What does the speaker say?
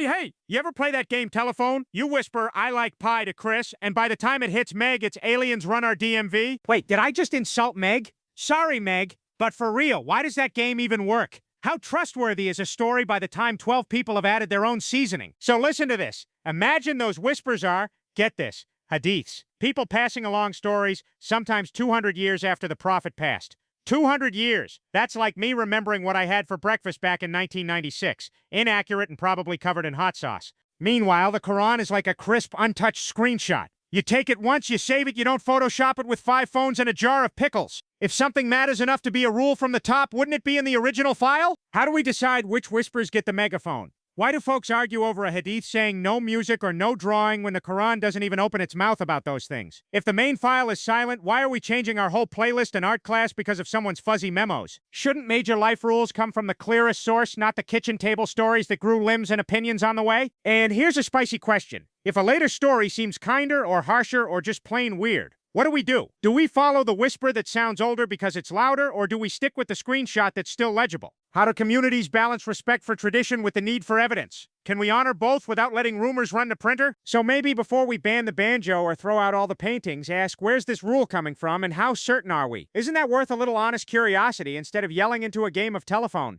Hey, you ever play that game Telephone? You whisper, "I like pie" to Chris, and by the time it hits Meg, it's aliens run our DMV? Wait, did I just insult Meg? Sorry, Meg, but for real, why does that game even work? How trustworthy is a story by the time 12 people have added their own seasoning? So listen to this. Imagine those whispers are, get this, Hadiths. People passing along stories, sometimes 200 years after the Prophet passed. 200 years. That's like me remembering what I had for breakfast back in 1996. Inaccurate and probably covered in hot sauce. Meanwhile, the Quran is like a crisp, untouched screenshot. You take it once, you save it, you don't Photoshop it with 5 phones and a jar of pickles. If something matters enough to be a rule from the top, wouldn't it be in the original file? How do we decide which whispers get the megaphone? Why do folks argue over a hadith saying no music or no drawing when the Quran doesn't even open its mouth about those things? If the main file is silent, why are we changing our whole playlist and art class because of someone's fuzzy memos? Shouldn't major life rules come from the clearest source, not the kitchen table stories that grew limbs and opinions on the way? And here's a spicy question. If a later story seems kinder or harsher or just plain weird, what do? Do we follow the whisper that sounds older because it's louder, or do we stick with the screenshot that's still legible? How do communities balance respect for tradition with the need for evidence? Can we honor both without letting rumors run the printer? So maybe before we ban the banjo or throw out all the paintings, ask where's this rule coming from and how certain are we? Isn't that worth a little honest curiosity instead of yelling into a game of telephone?